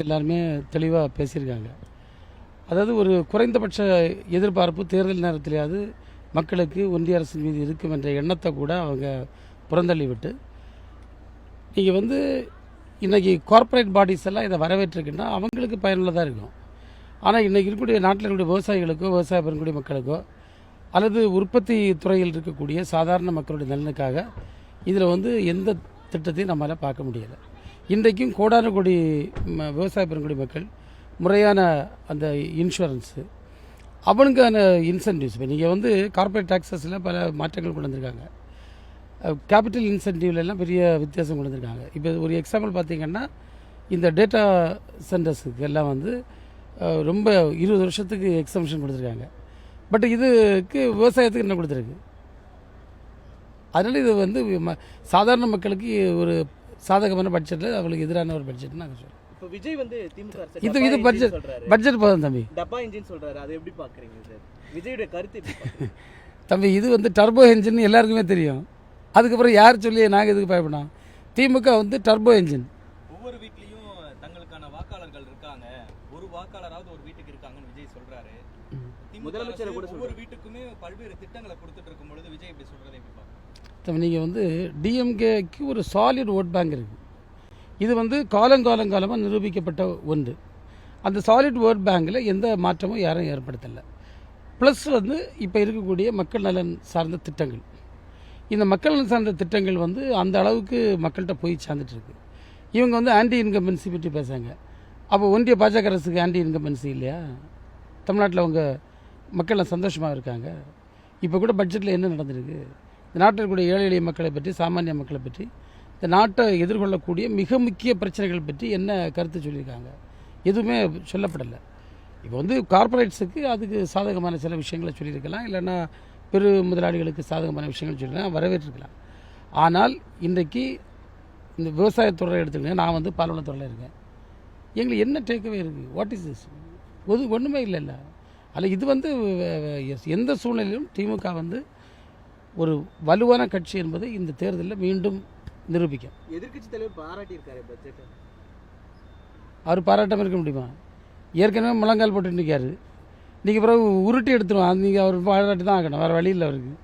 எல்லாருமே தெளிவாக பேசியிருக்காங்க. அதாவது ஒரு குறைந்தபட்ச எதிர்பார்ப்பு தேர்தல் நேரத்திலேயாவது மக்களுக்கு ஒன்றிய அரசின் மீது இருக்கும் என்ற எண்ணத்தை கூட அவங்க புறந்தள்ளி விட்டு நீங்கள் இன்றைக்கி கார்ப்பரேட் பாடிஸ் எல்லாம் இதை வரவேற்றிருக்குன்னா அவங்களுக்கு பயனுள்ளதாக இருக்கும். ஆனால் இன்றைக்கி இருக்கக்கூடிய நாட்டில் இருக்கக்கூடிய விவசாயிகளுக்கோ விவசாய பெறக்கூடிய மக்களுக்கோ அல்லது உற்பத்தி துறையில் இருக்கக்கூடிய சாதாரண மக்களுடைய நலனுக்காக இதில் எந்த திட்டத்தையும் நம்மளால் பார்க்க முடியலை. இன்றைக்கும் கோடான கோடி விவசாய பெறக்கூடிய மக்கள் முறையான அந்த இன்சூரன்ஸு அவனுக்கான இன்சென்டிவ்ஸ் இப்போ நீங்கள் கார்ப்பரேட் டாக்ஸஸில் பல மாற்றங்கள் கொண்டு வந்திருக்காங்க. கேபிட்டல் இன்சென்டிவ்லாம் பெரிய வித்தியாசம் கொண்டு வந்திருக்காங்க. இப்போ ஒரு எக்ஸாம்பிள் பார்த்திங்கன்னா இந்த டேட்டா சென்டர்ஸுக்கு எல்லாம் ரொம்ப 20 வருஷத்துக்கு எக்ஸம்ஷன் கொடுத்துருக்காங்க. பட் இதுக்கு விவசாயத்துக்கு என்ன கொடுத்துருக்கு? அதனால் இது சாதாரண மக்களுக்கு ஒரு சாதகமான பட்ஜெட்டில் அவங்களுக்கு எதிரான ஒரு பட்ஜெட்னு நாங்கள் சொல்கிறோம். இப்போ விஜய் திமுக இது பட்ஜெட் போதும் தம்பி. டப்பா இன்ஜின் சொல்கிறாரு, அதை எப்படி பார்க்குறீங்க சார்? விஜயோட கருத்து எப்படி பார்க்குறீங்க தம்பி? இது டர்போ என்ஜின் எல்லாருக்குமே தெரியும். அதுக்கப்புறம் யார் சொல்லி நாங்கள் இதுக்கு பயப்படணும்? திமுக டர்போ என்ஜின். ஒவ்வொரு வீட்லேயும் தங்களுக்கான வாக்காளர்கள் இருக்காங்க, ஒரு வாக்காளராவது ஒரு வீட்டுக்கு இருக்காங்கன்னு விஜய் சொல்கிறாரு. முதலமைச்சர் கூட ஒவ்வொரு வீட்டுக்குமே பல்வேறு திட்டங்களை கொடுத்துட்டு இருக்கும் பொழுது விஜய் இப்படி சொல்கிறத எப்படி பார்க்குறீங்க? நீங்கள் டிஎம்கேக்கு ஒரு சாலிட் ஓட் பேங்க் இருக்குது. இது காலங்காலமாக நிரூபிக்கப்பட்ட ஒன்று. அந்த சாலிட் ஓட் பேங்கில் எந்த மாற்றமும் யாரும் ஏற்படுத்தலை. ப்ளஸ் இப்போ இருக்கக்கூடிய மக்கள் நலன் சார்ந்த திட்டங்கள், இந்த மக்கள் நலன் சார்ந்த திட்டங்கள் அந்த அளவுக்கு மக்கள்கிட்ட போய் சேர்ந்துட்டுருக்கு. இவங்க ஆன்டி இன்கம்பன்சி பற்றி பேசுகிறாங்க. அப்போ ஒன்றிய பாஜக அரசுக்கு ஆன்டி இன்கம்பன்சி இல்லையா? தமிழ்நாட்டில் அவங்க மக்கள் சந்தோஷமாக இருக்காங்க. இப்போ கூட பட்ஜெட்டில் என்ன நடந்திருக்கு? இந்த நாட்டில் இருக்கக்கூடிய ஏழை எளிய மக்களை பற்றி, சாமானிய மக்களை பற்றி, இந்த நாட்டை எதிர்கொள்ளக்கூடிய மிக முக்கிய பிரச்சனைகள் பற்றி என்ன கருத்து சொல்லியிருக்காங்க? எதுவுமே சொல்லப்படலை. இப்போ கார்ப்பரேட்ஸுக்கு அதுக்கு சாதகமான சில விஷயங்களை சொல்லியிருக்கலாம், இல்லைன்னா பெரு முதலாளிகளுக்கு சாதகமான விஷயங்கள் சொல்லியிருக்கலாம், வரவேற்றிருக்கலாம். ஆனால் இன்றைக்கு இந்த விவசாயத்துறை எடுத்துக்கிட்டேன், நான் பால்வளத்துறையில் இருக்கேன். எங்களுக்கு என்ன டேக்அவே இருக்குது? What is this? ஒன்றுமே இல்லைல்ல. அதில் இது எந்த சூழ்நிலையிலும் திமுக ஒரு வலுவான கட்சி என்பதை இந்த தேர்தலில் மீண்டும் நிரூபிக்கும். எதிர்க்கட்சி தலைவர் பாராட்டியிருக்காரு பட்ஜெட். அவர் பாராட்டாமல் இருக்க முடியுமா? ஏற்கனவே முழங்கால் போட்டு நிற்காரு. நீங்கள் பிறகு உருட்டி எடுத்துருவோம். நீங்கள் அவர் பாராட்டி தான் ஆகணும், வேறு வழி இல்லை அவருக்கு.